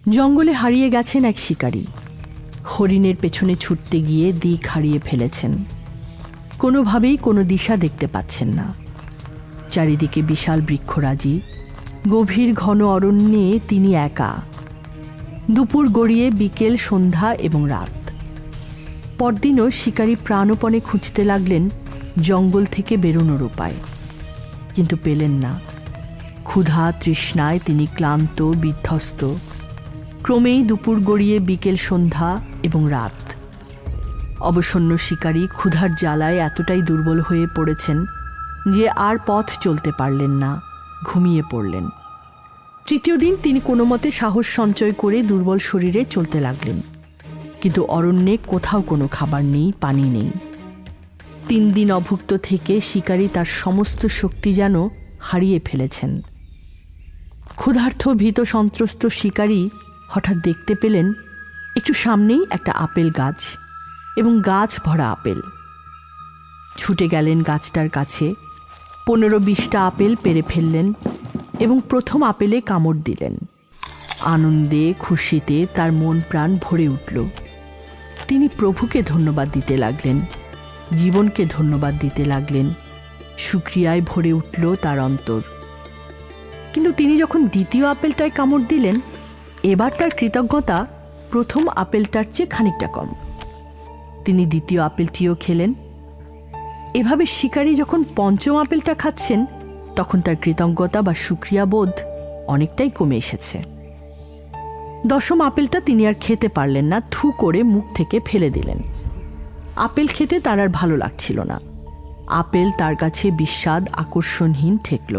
জঙ্গলে হারিয়ে গেছেন এক শিকারী। হরিণের পেছনে ছুটতে গিয়ে দিক হারিয়ে ফেলেছেন। কোনোভাবেই কোনো দিশা দেখতে পাচ্ছেন না। চারিদিকে বিশাল বৃক্ষরাজি, গভীর ঘন অরণ্যে তিনি একা। দুপুর গড়িয়ে বিকেল, সন্ধ্যা এবং রাত। পরদিনও শিকারী প্রাণপণে খুঁজতে লাগলেন জঙ্গল থেকে বেরোনোর উপায়, কিন্তু পেলেন না। ক্ষুধা তৃষ্ণায় তিনি ক্লান্ত, বিধ্বস্ত। ক্রমেই দুপুর গড়িয়ে বিকেল, সন্ধ্যা এবং রাত। অবসন্ন শিকারী ক্ষুধার জ্বালায় এতটাই দুর্বল হয়ে পড়েছেন যে আর পথ চলতে পারলেন না, ঘুমিয়ে পড়লেন। তৃতীয় দিন তিনি কোনো মতে সাহস সঞ্চয় করে দুর্বল শরীরে চলতে লাগলেন, কিন্তু অরণ্যে কোথাও কোনো খাবার নেই, পানি নেই। 3 দিন অভুক্ত থেকে শিকারী তার সমস্ত শক্তি যেন হারিয়ে ফেলেছেন। ক্ষুধার্ত, ভীত, সন্ত্রস্ত শিকারী হঠাৎ দেখতে পেলেন একটু সামনেই একটা আপেল গাছ এবং গাছ ভরা আপেল। ছুটে গেলেন গাছটার কাছে, 15-20টা আপেল পেড়ে ফেললেন এবং প্রথম আপেলে কামড় দিলেন। আনন্দে, খুশিতে তার মন প্রাণ ভরে উঠল। তিনি প্রভুকে ধন্যবাদ দিতে লাগলেন, জীবনকে ধন্যবাদ দিতে লাগলেন। শুকরিয়ায় ভরে উঠল তার অন্তর। কিন্তু তিনি যখন দ্বিতীয় আপেলটায় কামড় দিলেন, এবার তার কৃতজ্ঞতা প্রথম আপেলটার চেয়ে খানিকটা কম। তিনি দ্বিতীয় আপেলটিও খেলেন। এভাবে শিকারী যখন পঞ্চম আপেলটা খাচ্ছেন, তখন তার কৃতজ্ঞতা বা শুকরিয়া বোধ অনেকটাই কমে এসেছে। দশম আপেলটা তিনি আর খেতে পারলেন না, থু করে মুখ থেকে ফেলে দিলেন। আপেল খেতে তার আর ভালো লাগছিল না। আপেল তার কাছে বিস্বাদ, আকর্ষণহীন ঠেকল।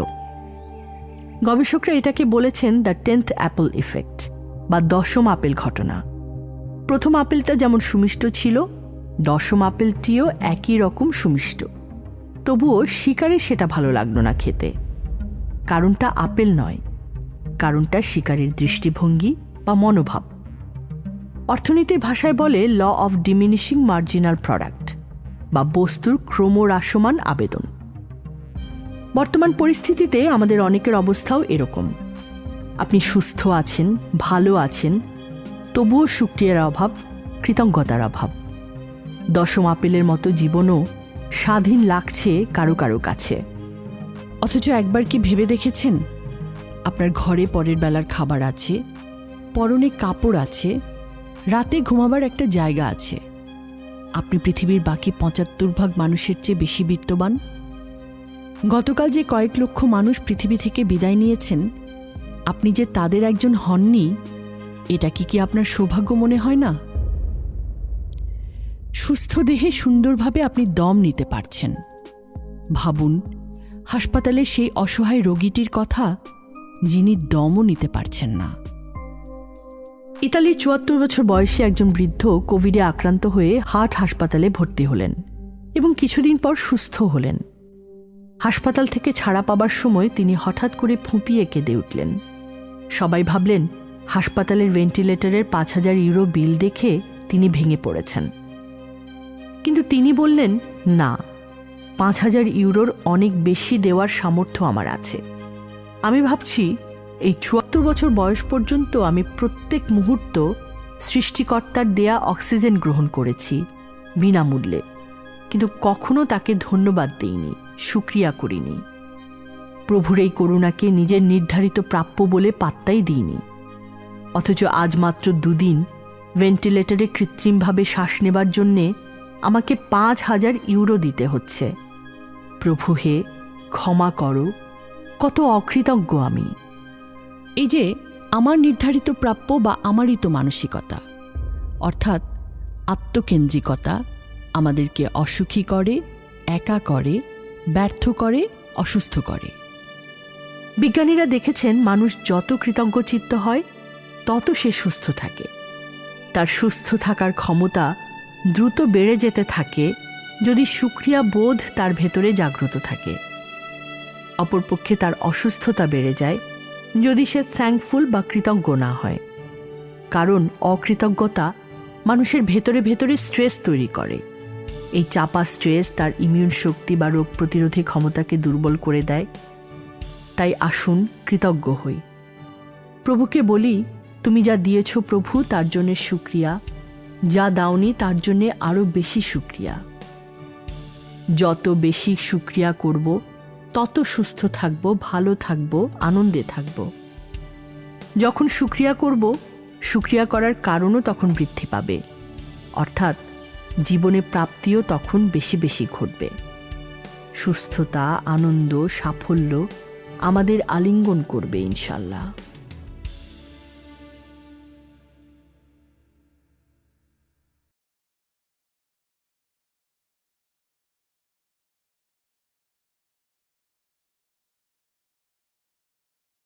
গবেষকরা এটাকে বলেছেন দ্য 10th অ্যাপল ইফেক্ট বা দশম আপেল ঘটনা। প্রথম আপেলটা যেমন সুমিষ্ট ছিল, দশম আপেলটিও একই রকম সুমিষ্ট। তবুও শিকারীর সেটা ভালো লাগলো না খেতে। কারণটা আপেল নয়, কারণটা শিকারীর দৃষ্টিভঙ্গি বা মনোভাব। অর্থনীতির ভাষায় বলে law of diminishing marginal product বা বস্তুর ক্রমহ্রাসমান আবেদন। বর্তমান পরিস্থিতিতে আমাদের অনেকের অবস্থাও এরকম। আপনি সুস্থ আছেন, ভালো আছেন, তবুও শুকরিয়ার অভাব, কৃতজ্ঞতার অভাব। দশম আপেলের মতো জীবনও স্বাধীন লাগছে কারো কারো কাছে। অথচ একবার কি ভেবে দেখেছেন, আপনার ঘরে পরের বেলার খাবার আছে, পরনে কাপড় আছে, রাতে ঘুমাবার একটা জায়গা আছে। আপনি পৃথিবীর বাকি 75 মানুষের চেয়ে বেশি বিত্তবান। গতকাল যে কয়েক লক্ষ মানুষ পৃথিবী থেকে বিদায় নিয়েছেন, আপনি যে তাদের একজন হননি, এটা কি আপনার সৌভাগ্য মনে হয় না? সুস্থ দেহে সুন্দরভাবে আপনি দম নিতে পারছেন। ভাবুন হাসপাতালে সেই অসহায় রোগীটির কথা, যিনি দমও নিতে পারছেন না। ইতালির 74 বছর বয়সী একজন বৃদ্ধ কোভিডে আক্রান্ত হয়ে হার্ট হাসপাতালে ভর্তি হলেন এবং কিছুদিন পর সুস্থ হলেন। হাসপাতাল থেকে ছাড়া পাবার সময় তিনি হঠাৎ করে ফুঁপিয়ে কেঁদে উঠলেন। সবাই ভাবলেন হাসপাতালের ভেন্টিলেটরের 5000 ইউরো বিল দেখে তিনি ভেঙে পড়েছেন। কিন্তু তিনি বললেন, না, 5000 ইউরোর অনেক বেশি দেওয়ার সামর্থ্য আমার আছে। আমি ভাবছি এই 74 বছর বয়স পর্যন্ত আমি প্রত্যেক মুহূর্ত সৃষ্টিকর্তার দেয়া অক্সিজেন গ্রহণ করেছি বিনামূল্যে, কিন্তু কখনো তাকে ধন্যবাদ দেইনি, শুকরিয়া করিনি। প্রভুর এই করুণাকে নিজের নির্ধারিত প্রাপ্য বলে পাত্তাই দিইনি। অথচ আজ মাত্র 2 দিন ভেন্টিলেটরে কৃত্রিমভাবে শ্বাস নেবার জন্যে আমাকে 5000 ইউরো দিতে হচ্ছে। প্রভু হে, ক্ষমা করো, কত অকৃতজ্ঞ আমি। এই যে আমার নির্ধারিত প্রাপ্য বা আমারই তো মানসিকতা, অর্থাৎ আত্মকেন্দ্রিকতা, আমাদেরকে অসুখী করে, একা করে, ব্যর্থ করে, অসুস্থ করে। বিজ্ঞানীরা দেখেছেন মানুষ যত কৃতজ্ঞচিত্ত হয় তত সে সুস্থ থাকে। তার সুস্থ থাকার ক্ষমতা দ্রুত বেড়ে যেতে থাকে যদি শুকরিয়া বোধ তার ভেতরে জাগ্রত থাকে। অপরপক্ষে তার অসুস্থতা বেড়ে যায় যদি সে থ্যাঙ্কফুল বা কৃতজ্ঞ না হয়। কারণ অকৃতজ্ঞতা মানুষের ভেতরে ভেতরে স্ট্রেস তৈরি করে। এই চাপা স্ট্রেস তার ইমিউন শক্তি বা রোগ প্রতিরোধী ক্ষমতাকে দুর্বল করে দেয়। তাই আসুন কৃতজ্ঞ হই। প্রভুকে বলি, তুমি যা দিয়েছ প্রভু তার জন্যে শুক্রিয়া, যা দাওনি তার জন্যে আরও বেশি শুক্রিয়া। যত বেশি শুক্রিয়া করব তত সুস্থ থাকব, ভালো থাকব, আনন্দে থাকব। যখন শুক্রিয়া করব, শুক্রিয়া করার কারণও তখন বৃদ্ধি পাবে, অর্থাৎ জীবনে প্রাপ্তিও তখন বেশি বেশি ঘটবে। সুস্থতা, আনন্দ, সাফল্য আমাদের আলিঙ্গন করবে ইনশাল্লাহ।